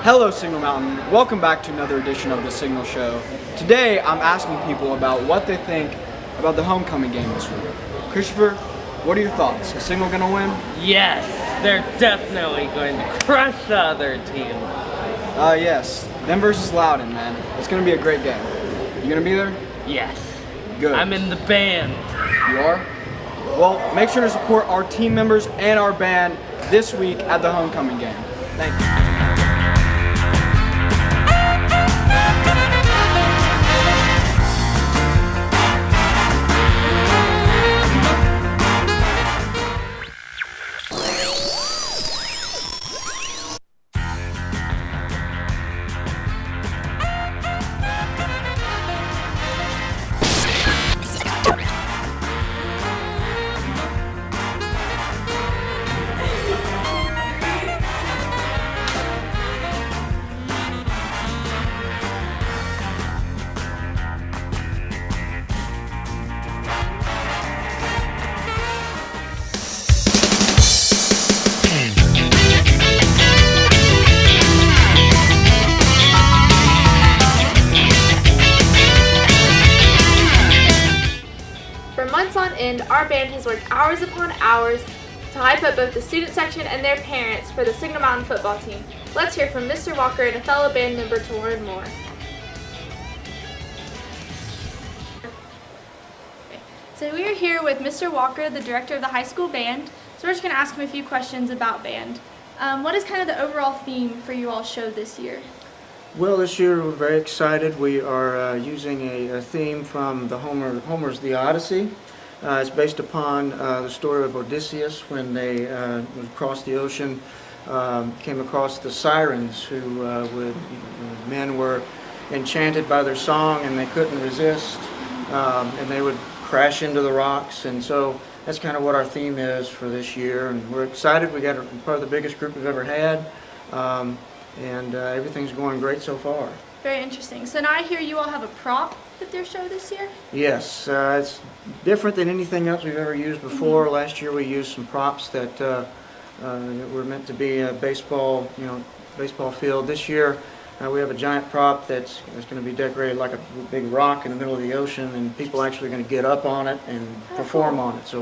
Hello Signal Mountain, welcome back to another edition of the Signal Show. Today I'm asking people about what they think about the homecoming game this week. Christopher, what are your thoughts? Is Signal going to win? Yes, they're definitely going to crush the other team. Yes, them versus Loudon, man. It's going to be a great game. You going to be there? Yes. Good. I'm in the band. You are? Well, make sure to support our team members and our band this week at the homecoming game. Thank you. For months on end, our band has worked hours upon hours to hype up both the student section and their parents for the Signal Mountain football team. Let's hear from Mr. Walker and a fellow band member to learn more. So we are here with Mr. Walker, the director of the high school band. So we're just going to ask him a few questions about band. What is kind of the overall theme for you all show this year? Well, this year we're very excited. We are using a theme from the Homer's The Odyssey. It's based upon the story of Odysseus when they crossed the ocean, came across the sirens who men were enchanted by their song and they couldn't resist, and they would crash into the rocks. And so that's kind of what our theme is for this year. And we're excited. We got part of the biggest group we've ever had. And everything's going great so far. Very interesting. So now I hear you all have a prop with your show this year? Yes, it's different than anything else we've ever used before. Last year we used some props that were meant to be a baseball field. This year we have a giant prop that's going to be decorated like a big rock in the middle of the ocean, and people actually are going to get up on it and perform on it. So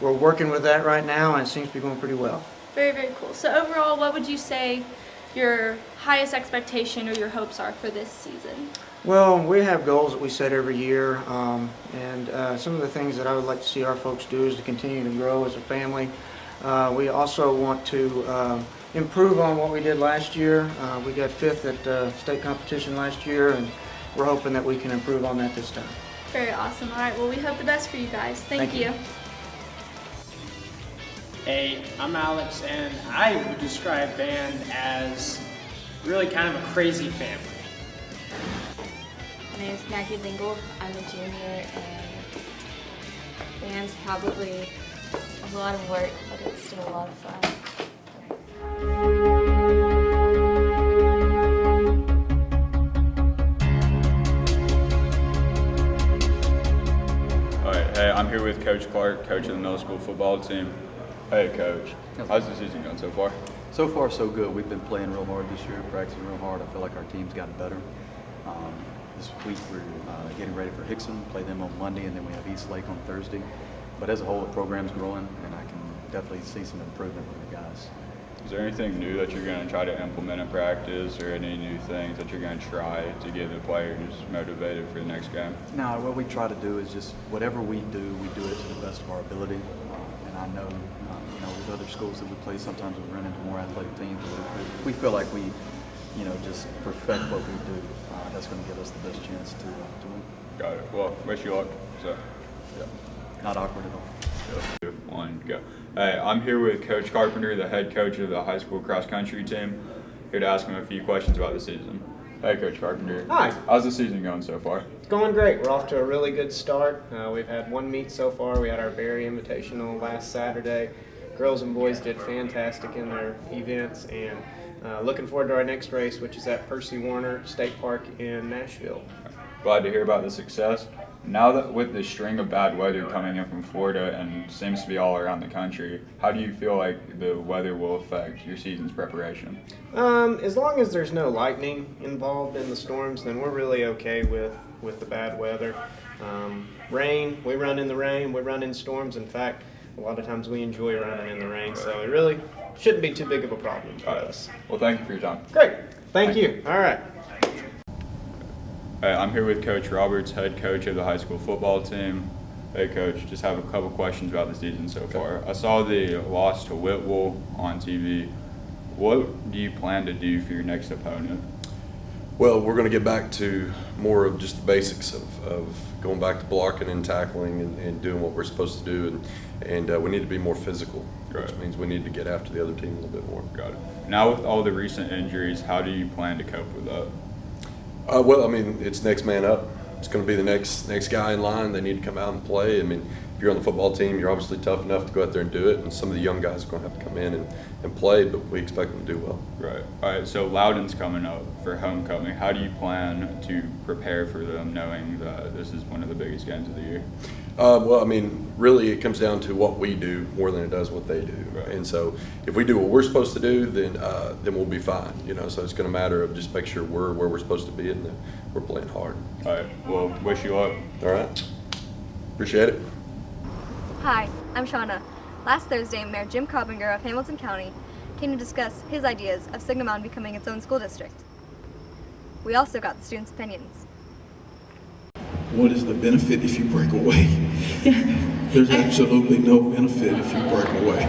we're working with that right now, and it seems to be going pretty well. Very, very cool. So overall, what would you say your highest expectation or your hopes are for this season? Well, we have goals that we set every year, and some of the things that I would like to see our folks do is to continue to grow as a family. We also want to improve on what we did last year. We got 5th at state competition last year, and we're hoping that we can improve on that this time. Very awesome. All right, well, we hope the best for you guys. Thank you. Hey, I'm Alex, and I would describe band as really kind of a crazy family. My name is Maggie Dingle. I'm a junior, and band's probably a lot of work, but it's still a lot of fun. Alright, hey, I'm here with Coach Clark, coach of the middle school football team. Hey, Coach. How's the season going so far? So far, so good. We've been playing real hard this year, practicing real hard. I feel like our team's gotten better. This week we're getting ready for Hickson, play them on Monday, and then we have East Lake on Thursday. But as a whole, the program's growing, and I can definitely see some improvement with the guys. Is there anything new that you're going to try to implement in practice, or any new things that you're going to try to get the players motivated for the next game? No, what we try to do is just whatever we do it to the best of our ability. And I know, with other schools that we play, sometimes we run into more athletic teams. But we feel like we, just perfect what we do. That's going to give us the best chance to win. Got it. Well, wish you luck. So, yeah. Not awkward at all. 2, 1, go. Hey, I'm here with Coach Carpenter, the head coach of the high school cross country team. Here to ask him a few questions about the season. Hey, Coach Carpenter. Hi. How's the season going so far? It's going great. We're off to a really good start. We've had one meet so far. We had our Berry Invitational last Saturday. Girls and boys did fantastic in their events, and looking forward to our next race, which is at Percy Warner State Park in Nashville. Glad to hear about the success. Now that with the string of bad weather coming in from Florida and seems to be all around the country, how do you feel like the weather will affect your season's preparation? As long as there's no lightning involved in the storms, then we're really okay with the bad weather. Rain, we run in the rain, we run in storms. In fact, a lot of times we enjoy running in the rain, so it really shouldn't be too big of a problem for us. Well, thank you for your time. Great. Thank you. All right. I'm here with Coach Roberts, head coach of the high school football team. Hey, Coach, just have a couple questions about the season so far. I saw the loss to Whitwell on TV. What do you plan to do for your next opponent? Well, we're going to get back to more of just the basics of going back to blocking and tackling and doing what we're supposed to do, and we need to be more physical, which means we need to get after the other team a little bit more. Got it. Now with all the recent injuries, how do you plan to cope with that? Well, I mean, it's next man up. It's going to be the next guy in line. They need to come out and play. I mean, if you're on the football team, you're obviously tough enough to go out there and do it, and some of the young guys are going to have to come in and play, but we expect them to do well. Right. All right, so Loudoun's coming up for homecoming. How do you plan to prepare for them knowing that this is one of the biggest games of the year? Well, I mean, really it comes down to what we do more than it does what they do. Right. And so if we do what we're supposed to do, then we'll be fine. So it's going to matter of just make sure we're where we're supposed to be and that we're playing hard. All right, well, wish you luck. All right. Appreciate it. Hi, I'm Shauna. Last Thursday, Mayor Jim Cobbinger of Hamilton County came to discuss his ideas of Signal Mountain becoming its own school district. We also got the students' opinions. What is the benefit if you break away? There's absolutely no benefit if you break away.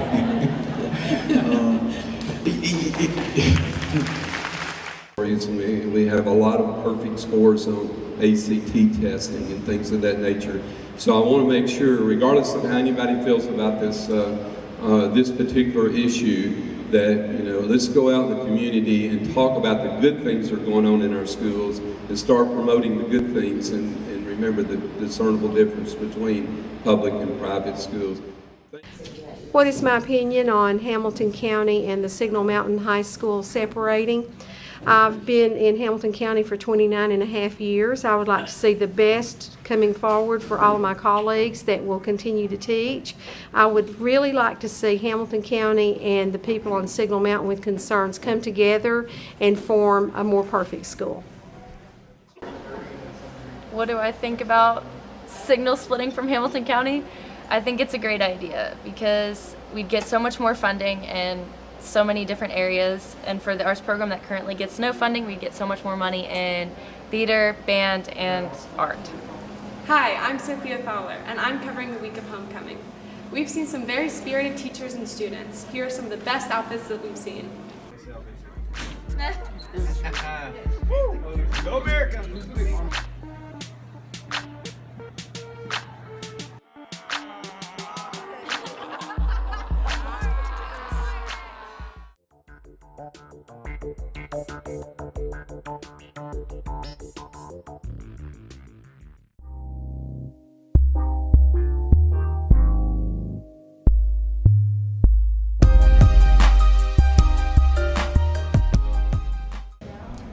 We have a lot of perfect scores on ACT testing and things of that nature. So I want to make sure, regardless of how anybody feels about this this particular issue, that let's go out in the community and talk about the good things that are going on in our schools and start promoting the good things and remember the discernible difference between public and private schools. What is my opinion on Hamilton County and the Signal Mountain High School separating? I've been in Hamilton County for 29 and a half years. I would like to see the best coming forward for all of my colleagues that will continue to teach. I would really like to see Hamilton County and the people on Signal Mountain with concerns come together and form a more perfect school. What do I think about Signal splitting from Hamilton County? I think it's a great idea because we'd get so much more funding in so many different areas, and for the arts program that currently gets no funding, we'd get so much more money in theater, band, and art. Hi, I'm Sophia Fowler, and I'm covering the week of homecoming. We've seen some very spirited teachers and students. Here are some of the best outfits that we've seen. Go America!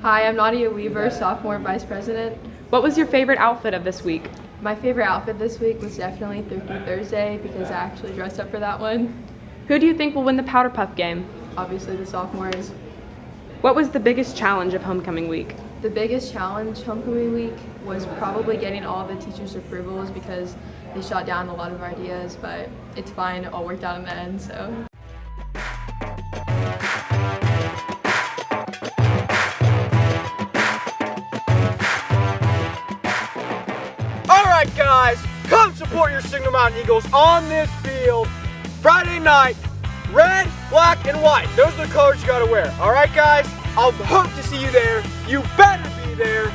Hi, I'm Nadia Weaver, sophomore vice president. What was your favorite outfit of this week? My favorite outfit this week was definitely Thrifty Thursday because I actually dressed up for that one. Who do you think will win the Powder Puff game? Obviously the sophomores. What was the biggest challenge of homecoming week? The biggest challenge homecoming week was probably getting all the teachers' approvals because they shot down a lot of ideas, but it's fine, it all worked out in the end, so. Alright guys, come support your Signal Mountain Eagles on this field Friday night. Red, black, and white. Those are the colors you gotta wear. Alright guys, I'll hope to see you there. You better be there.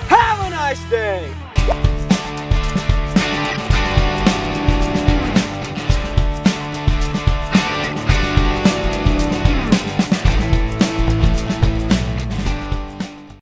Have a nice day.